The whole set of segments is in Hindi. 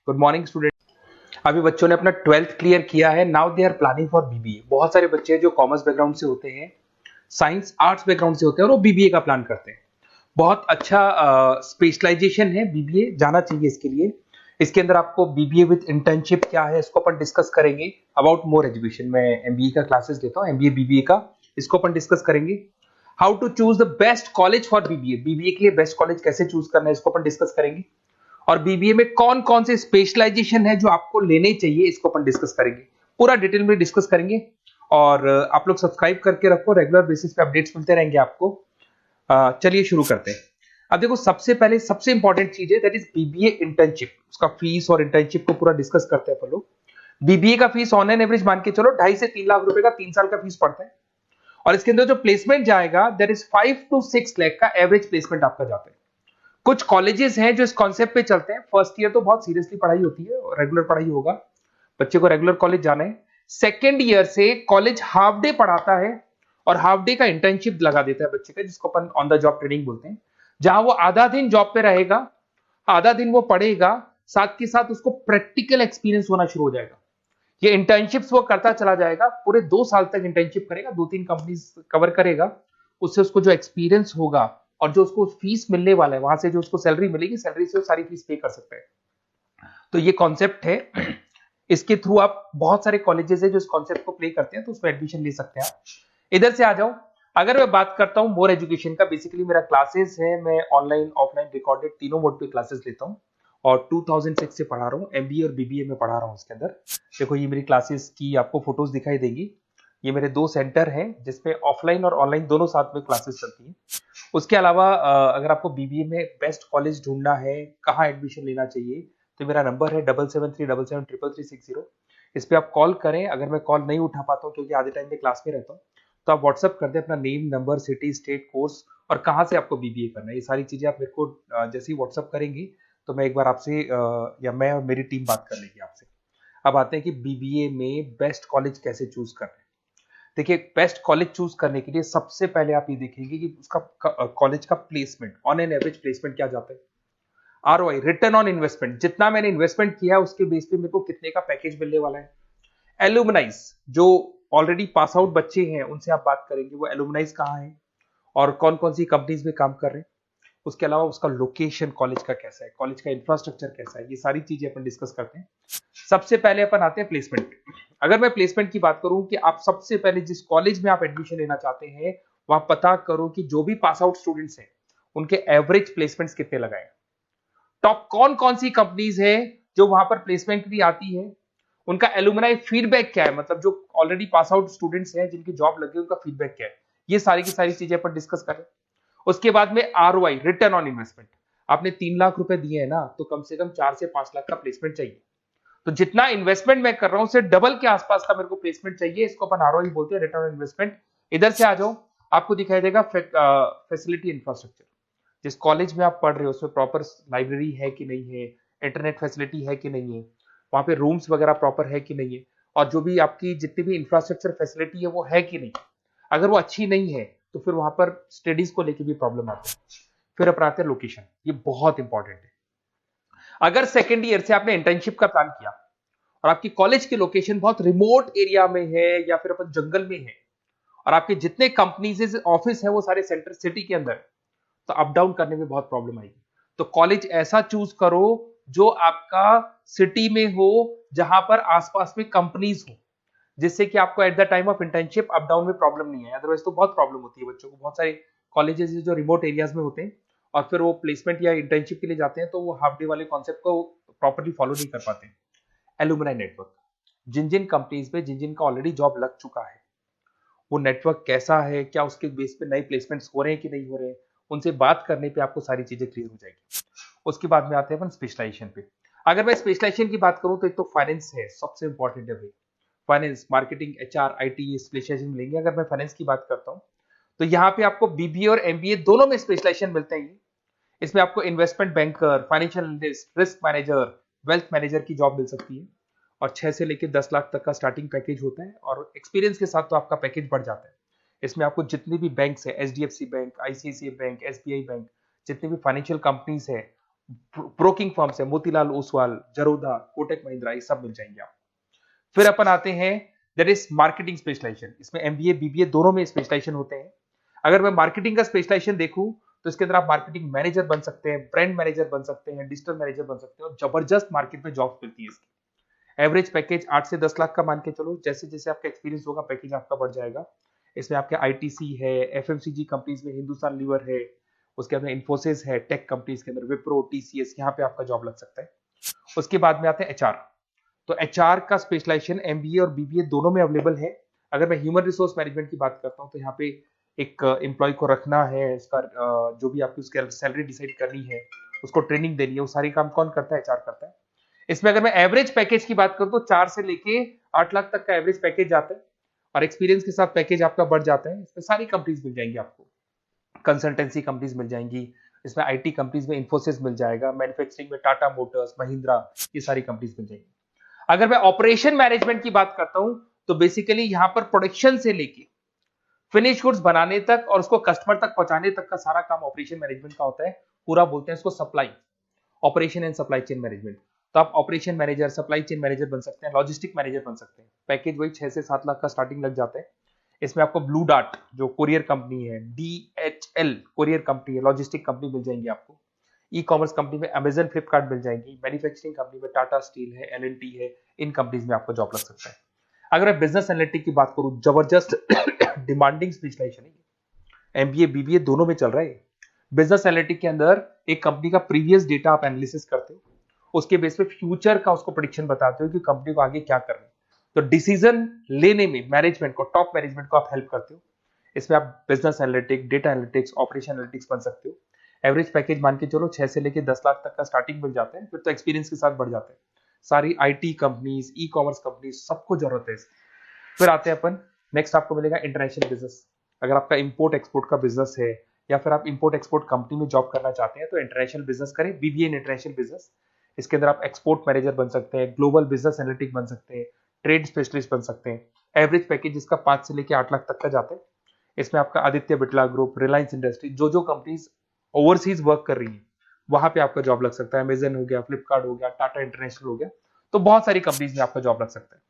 Good morning student. अभी बच्चों ने अपना 12th क्लियर किया है। Now they are planning for BBA. बहुत सारे बच्चे हैं जो कॉमर्स बैकग्राउंड से होते हैं, साइंस आर्ट्स बैकग्राउंड से होते हैं और वो बीबीए का प्लान करते हैं। बहुत अच्छा स्पेशलाइजेशन है, बीबीए जाना चाहिए इसके लिए। इसके अंदर आपको बीबीए विद इंटर्नशिप क्या है इसको अपन डिस्कस करेंगे। अबाउट मोर एजुकेशन, मैं एमबीए का क्लासेस लेता हूँ, एमबीए बीबीए का, इसको अपन डिस्कस करेंगे। How to choose the best college for BBA, BBA के लिए बेस्ट कॉलेज कैसे चूज करना है इसको अपन डिस्कस करेंगे। और बीबीए में कौन कौन से स्पेशलाइजेशन है जो आपको लेने चाहिए इसको अपन डिस्कस करेंगे, पूरा डिटेल में डिस्कस करेंगे। और आप लोग सब्सक्राइब करके रखो, रेगुलर बेसिस पे अपडेट्स मिलते रहेंगे आपको। चलिए शुरू करते हैं। अब देखो, सबसे पहले सबसे इंपॉर्टेंट चीज है दैट इज बीबीए इंटर्नशिप। उसका फीस और इंटर्नशिप को पूरा डिस्कस करते हैं अपन लोग। बीबीए का फीस ऑन एन एवरेज मान के चलो 2.5 से 3 लाख रुपए का 3 साल का फीस पड़ता है। और इसके अंदर जो प्लेसमेंट जाएगा दैट इज 5 to 6 लाख का एवरेज प्लेसमेंट आपका जाता है। कुछ कॉलेजेस हैं जो इस कॉन्सेप्ट पे चलते हैं। फर्स्ट ईयर तो बहुत सीरियसली पढ़ाई होती है, रेगुलर पढ़ाई होगा, बच्चे को रेगुलर कॉलेज जाना है। सेकेंड ईयर से कॉलेज हाफ डे पढ़ाता है और हाफ डे का इंटर्नशिप लगा देता है बच्चे का, जिसको अपन ऑन द जॉब ट्रेनिंग बोलते हैं, जहां वो आधा दिन जॉब पे रहेगा, आधा दिन वो पढ़ेगा, साथ के साथ उसको प्रैक्टिकल एक्सपीरियंस होना शुरू हो जाएगा। ये इंटर्नशिप्स वो करता चला जाएगा, पूरे 2 साल तक इंटर्नशिप करेगा, 2-3 कंपनीज कवर करेगा। उससे उसको जो एक्सपीरियंस होगा और जो उसको फीस मिलने वाला है, वहां से जो उसको सैलरी मिलेगी, सैलरी से वो सारी फीस पे कर सकता है। तो ये कॉन्सेप्ट है। इसके थ्रू आप, बहुत सारे कॉलेजेस है जो इस कॉन्सेप्ट को प्ले करते हैं, तो उसमें एडमिशन ले सकते हैं आप। इधर से आ जाओ। अगर मैं बात करता हूं मोर एजुकेशन का, बेसिकली मेरा क्लासेस है, मैं ऑनलाइन ऑफलाइन रिकॉर्डेड तीनों मोड पे क्लासेस लेता हूं और 2006 से पढ़ा रहा हूं। एमबीए और बीबीए में पढ़ा रहा हूं। इसके अंदर देखो, ये मेरी क्लासेस की आपको फोटोज दिखाई देगी। ये मेरे 2 सेंटर हैं जिसपे ऑफलाइन और ऑनलाइन दोनों साथ में क्लासेस चलती हैं। उसके अलावा अगर आपको बीबीए में बेस्ट कॉलेज ढूंढना है, कहाँ एडमिशन लेना चाहिए, तो मेरा नंबर है 7737733360। इस पे आप कॉल करें। अगर मैं कॉल नहीं उठा पाता हूँ क्योंकि आधे टाइम में क्लास में रहता हूँ, तो आप व्हाट्सअप कर दें अपना name, number, city, state, course और कहाँ से आपको बीबीए करना है। ये सारी चीजें आप मेरे को जैसे ही व्हाट्सअप करेंगे तो मैं एक बार आपसे या मैं और मेरी टीम बात कर लेगी आपसे। अब आते हैं कि बीबीए में बेस्ट कॉलेज कैसे चूज करना है। देखिए, बेस्ट कॉलेज चूज करने के लिए सबसे पहले आप ये देखेंगे कि उसका कॉलेज का placement, on an average placement क्या जाता है। आरओआई, रिटर्न ऑन इन्वेस्टमेंट, जितना मैंने इन्वेस्टमेंट किया है उसके बेस पे मेरे को कितने का पैकेज मिलने वाला है। एलुमनाइज, जो ऑलरेडी पास आउट बच्चे हैं उनसे आप बात करेंगे, वो एलुमनाइज कहाँ है और कौन कौन सी कंपनीज में काम कर रहे हैं। उसके अलावा उसका लोकेशन कॉलेज का कैसा है, कॉलेज का इंफ्रास्ट्रक्चर कैसा है, ये सारी चीजें अपन डिस्कस करते हैं। सबसे पहले अपन आते हैं प्लेसमेंट पे। अगर मैं प्लेसमेंट की बात करूं कि आप सबसे पहले जिस कॉलेज में आप एडमिशन लेना चाहते हैं, वहां पता करो कि जो भी पास आउट स्टूडेंट्स हैं उनके एवरेज प्लेसमेंट्स कितने लगाए। टॉप कौन कौन सी कंपनीज है जो वहां पर प्लेसमेंट भी आती है, उनका एलुमनाई फीडबैक क्या है, मतलब जो ऑलरेडी पास आउट स्टूडेंट्स हैं जिनकी जॉब लगी उनका फीडबैक क्या है। ये सारी की सारी चीजें अपन डिस्कस करें। उसके बाद में आरओआई, रिटर्न ऑन इन्वेस्टमेंट। आपने 3 लाख रुपए दिए हैं ना, तो कम से कम 4 से 5 लाख का प्लेसमेंट चाहिए। तो जितना इन्वेस्टमेंट मैं कर रहा हूं उससे डबल के आसपास का मेरे को प्लेसमेंट चाहिए। इसको अपन आरओआई बोलते हैं, रिटर्न ऑन इन्वेस्टमेंट। इधर से आ जाओ, आपको दिखाई देगा फैसिलिटी इंफ्रास्ट्रक्चर। जिस कॉलेज में आप पढ़ रहे हो उसमें प्रॉपर लाइब्रेरी है कि नहीं है, इंटरनेट फैसिलिटी है कि नहीं है, वहां पे रूम्स वगैरह प्रॉपर है कि नहीं है, और जो भी आपकी जितनी भी इंफ्रास्ट्रक्चर फैसिलिटी है वो है कि नहीं। अगर वो अच्छी नहीं है तो फिर वहां पर स्टडीज को लेके भी प्रॉब्लम आती है। फिर अपनाते हैं लोकेशन, ये बहुत इंपॉर्टेंट है। अगर सेकेंड ईयर से आपने इंटर्नशिप का प्लान किया और आपकी कॉलेज की लोकेशन बहुत रिमोट एरिया में है या फिर अपन जंगल में है और आपके जितने कंपनीज ऑफिस है वो सारे सेंटर सिटी के अंदर, तो अप डाउन करने में बहुत प्रॉब्लम आएगी। तो कॉलेज ऐसा चूज करो जो आपका सिटी में हो, जहां पर आसपास में कंपनीज हो, जिससे कि आपको at the time of internship up down में प्रॉब्लम नहीं है। अदरवाइज तो बहुत प्रॉब्लम होती है बच्चों को। बहुत सारे कॉलेजेस जो रिमोट एरियाज में होते हैं और फिर वो प्लेसमेंट या इंटर्नशिप के लिए जाते हैं तो वो हाफ डे वाले कॉन्सेप्ट को प्रॉपरली फॉलो नहीं कर पाते। एलुमनाई नेटवर्क, जिन जिन कंपनीज में जिन जिन का ऑलरेडी जॉब लग चुका है, वो नेटवर्क कैसा है, क्या उसके बेस पे नए प्लेसमेंट्स हो रहे हैं कि नहीं हो रहे हैं, उनसे बात करने पे आपको सारी चीजें क्लियर हो जाएगी। उसके बाद में आते हैं अपन स्पेशलाइजेशन पे। अगर मैं स्पेशलाइजेशन की बात करूं तो एक तो फाइनेंस है, सबसे इंपॉर्टेंट है भाई। Finance, marketing, HR, IT specialisation मिलेंगे। अगर मैं फाइनेंस की बात करता हूं तो यहाँ पे आपको बीबीए और एमबीए दोनों में स्पेशलाइजेशन मिलते हैं। इसमें आपको investment banker, financial analyst, risk manager, wealth manager की जॉब मिल सकती है और 6 से लेकर 10 लाख तक का स्टार्टिंग पैकेज होता है और एक्सपीरियंस के साथ तो आपका पैकेज बढ़ जाता है। इसमें आपको जितनी भी बैंक्स है, HDFC bank, ICICI bank, SBI bank, जितनी भी फाइनेंशियल कंपनीज है, ब्रोकिंग फर्म्स है, मोतीलाल ओसवाल, जरोधा, कोटक महिंद्रा, ये सब मिल जाएंगे आप। फिर अपन आते हैं दैट इज मार्केटिंग स्पेशलाइजेशन। इसमें एमबीए बीबीए दोनों में स्पेशलाइजेशन होते हैं। अगर मैं मार्केटिंग का स्पेशलाइजेशन देखूं तो इसके अंदर आप मार्केटिंग मैनेजर बन सकते हैं, ब्रांड मैनेजर बन सकते हैं, डिजिटल मैनेजर बन सकते हैं, और जबरदस्त मार्केट में जॉब मिलती है इसकी। एवरेज पैकेज 8 से 10 लाख का मान के चलो, जैसे जैसे आपका एक्सपीरियंस होगा पैकेज आपका बढ़ जाएगा। इसमें आपके आईटीसी है, एफएमसीजी कंपनीज में हिंदुस्तान लीवर है, उसके अंदर इन्फोसिस है, टेक कंपनीज के अंदर विप्रो, टीसीएस, यहाँ पे आपका जॉब लग सकता है। उसके बाद में आते हैं एचआर। तो एचआर का स्पेशलाइजेशन एमबीए और बीबीए दोनों में अवेलेबल है। अगर मैं ह्यूमन रिसोर्स मैनेजमेंट की बात करता हूँ तो यहाँ पे एक एम्प्लॉय को रखना है, इसका जो भी आपकी उसकी सैलरी डिसाइड करनी है, उसको ट्रेनिंग देनी है, वो सारी काम कौन करता है? एचआर करता है। इसमें अगर मैं एवरेज पैकेज की बात करूं तो 4 से लेके 8 लाख तक का एवरेज पैकेज जाता है, और एक्सपीरियंस के साथ पैकेज आपका बढ़ जाता है। इसमें सारी कंपनीज मिल जाएंगी आपको, कंसल्टेंसी कंपनीज मिल जाएंगी, इसमें आईटी कंपनीज में इन्फोसिस मिल जाएगा, मैन्युफैक्चरिंग में टाटा मोटर्स, महिंद्रा, ये सारी कंपनीज मिल जाएंगी। अगर मैं ऑपरेशन मैनेजमेंट की बात करता हूं तो बेसिकली यहां पर प्रोडक्शन से लेके फिनिश गुड्स बनाने तक और उसको कस्टमर तक पहुंचाने तक का सारा काम ऑपरेशन मैनेजमेंट का होता है। पूरा बोलते हैं इसको supply, operation and supply chain management. तो आप operation manager, supply chain manager बन सकते हैं, लॉजिस्टिक मैनेजर बन सकते हैं। पैकेज वही 6 से 7 लाख का स्टार्टिंग लग जाता है। इसमें आपको ब्लू डार्ट जो कोरियर कंपनी है, डीएचएल कोरियर कंपनी है, लॉजिस्टिक कंपनी मिल जाएंगी आपको। ई कॉमर्स कंपनी में अमेजन, फ्लिपकार्ट मिल जाएंगी। मैन्युफैक्चरिंग कंपनी में टाटा स्टील है, एलएनटी है, इन कंपनीज में आपको जॉब लग सकता है। अगर मैं बिजनेस एनालिटिक की बात करूं, जबरदस्त डिमांडिंग स्पेशलाइजेशन है, एमबीए बीबीए दोनों में चल रहा है। बिजनेस एनालिटिक के अंदर एक कंपनी का प्रीवियस डेटा आप एनालिसिस करते हो, उसके बेस पे फ्यूचर का उसको प्रेडिक्शन बताते हो कि कंपनी को आगे क्या करना है। तो डिसीजन लेने में मैनेजमेंट को, टॉप मैनेजमेंट को आप हेल्प करते हो। इसमें आप business analytic, data analytics, operation analytics बन सकते हो। एवरेज पैकेज मान के चलो 6 से लेके 10 लाख तक का स्टार्टिंग मिल जाता है, फिर तो एक्सपीरियंस के साथ बढ़ जाता है। सारी IT companies, e commerce companies, सबको जरूरत है। फिर आते हैं अपन, नेक्स्ट आपको मिलेगा इंटरनेशनल बिजनेस। अगर आपका इंपोर्ट एक्सपोर्ट का बिजनेस है या फिर आप इंपोर्ट एक्सपोर्ट कंपनी में जॉब करना चाहते हैं तो इंटरनेशनल बिजनेस करें, बीबीए इन इंटरनेशनल बिजनेस। इसके अंदर आप एक्सपोर्ट मैनेजर बन सकते हैं, ग्लोबल बिजनेस एनालिटिक बन सकते हैं, ट्रेड स्पेशलिस्ट बन सकते हैं। एवरेज पैकेज इसका 5 से लेकर 8 लाख तक का जाता है। इसमें आपका आदित्य बिरला ग्रुप, रिलायंस इंडस्ट्री, जो कंपनीज ओवरसीज वर्क कर रही है वहां पे आपका जॉब लग सकता है। अमेजन हो गया, फ्लिपकार्ट हो गया, टाटा इंटरनेशनल हो गया, तो बहुत सारी कंपनीज में आपका जॉब लग सकता है।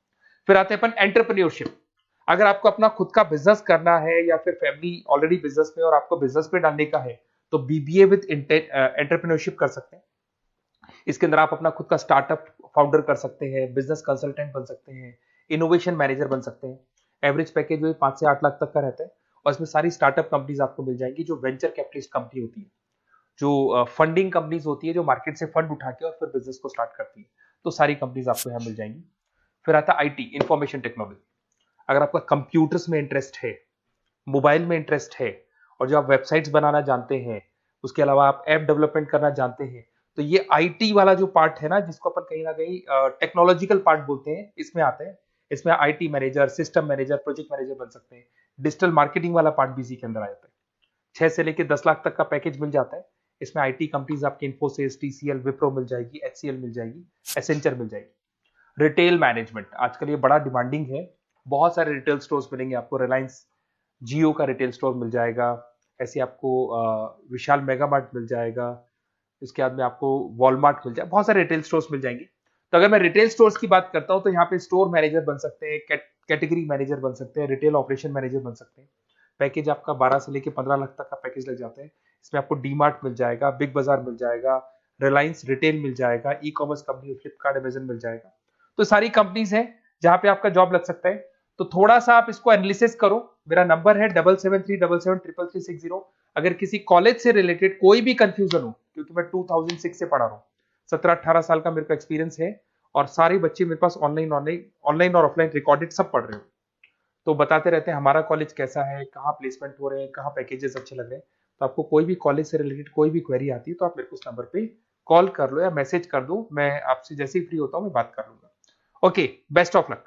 फिर आते हैं अपन एंटरप्रेन्योरशिप। अगर आपको अपना खुद का बिजनेस करना है या फिर फैमिली ऑलरेडी बिजनेस में और आपको बिजनेस पे डालने का है तो बीबीए विद एंटरप्रेन्योरशिप कर सकते हैं। इसके अंदर आप अपना खुद का स्टार्टअप फाउंडर कर सकते हैं, बिजनेस कंसल्टेंट बन सकते हैं, इनोवेशन मैनेजर बन सकते हैं। एवरेज पैकेज वही 5 से 8 लाख तक का रहता है, और इसमें सारी स्टार्टअप कंपनीज आपको मिल जाएंगी जो वेंचर कैपिटलिस्ट कंपनी होती है, जो फंडिंग कंपनीज होती है, जो मार्केट से फंड उठा के और फिर बिजनेस को स्टार्ट करती है। तो सारी कंपनीज आपको यहाँ मिल जाएंगी। फिर आता है आईटी, इंफॉर्मेशन टेक्नोलॉजी। अगर आपका कंप्यूटर्स में इंटरेस्ट है, मोबाइल में इंटरेस्ट है, और जो आप वेबसाइट्स बनाना जानते हैं, उसके अलावा आप ऐप डेवलपमेंट करना जानते हैं, तो ये आईटी वाला जो पार्ट है ना, जिसको अपन कहीं ना कहीं टेक्नोलॉजिकल पार्ट बोलते हैं, इसमें आते हैं। इसमें IT manager, system manager, project manager बन सकते हैं। डिजिटल मार्केटिंग वाला पार्ट भी इसी के अंदर आ जाता है। 6 से लेकर 10 लाख तक का पैकेज मिल जाता है। इसमें आईटी कंपनीज आपकी इन्फोसिस, टीसीएल, विप्रो मिल जाएगी, एचसीएल मिल जाएगी, एसेंचर मिल जाएगी। रिटेल मैनेजमेंट आजकल ये बड़ा डिमांडिंग है। बहुत सारे रिटेल स्टोर्स मिलेंगे आपको, रिलायंस जियो का रिटेल स्टोर मिल जाएगा, ऐसे आपको विशाल मेगा मार्ट मिल जाएगा, इसके बाद में आपको वॉलमार्ट मिल जाएगा, बहुत सारे रिटेल स्टोर्स मिल जाएंगे। तो अगर मैं रिटेल स्टोर्स की बात करता हूं तो यहाँ पे स्टोर मैनेजर बन सकते हैं, कैटेगरी मैनेजर बन सकते हैं, रिटेल ऑपरेशन मैनेजर बन सकते हैं। पैकेज आपका 12 से लेकर 15 लाख तक का पैकेज लग जाता है। इसमें आपको डी मार्ट मिल जाएगा, बिग बाजार मिल जाएगा, रिलायंस रिटेल मिल जाएगा, e commerce company Flipkart, Amazon मिल जाएगा। तो सारी कंपनीज है जहां पे आपका जॉब लग सकता है। तो थोड़ा सा आप इसको एनालिसिस करो। मेरा नंबर है 7737733360। अगर किसी कॉलेज से रिलेटेड कोई भी कंफ्यूजन हो, क्योंकि मैं 2006 से पढ़ा रहा हूँ, 17-18 साल का मेरे को एक्सपीरियंस है, और सारे बच्चे मेरे पास ऑनलाइन और ऑफलाइन रिकॉर्डेड सब पढ़ रहे हो, तो बताते रहते हैं हमारा कॉलेज कैसा है, कहाँ प्लेसमेंट हो रहे हैं, कहाँ पैकेजेस अच्छे लग रहे हैं। तो आपको कोई भी कॉलेज से रिलेटेड कोई भी क्वेरी आती है तो आप मेरे को उस नंबर पे कॉल कर लो या मैसेज कर दो, मैं आपसे जैसे ही फ्री होता हूँ मैं बात कर लूंगा। Okay, best of luck.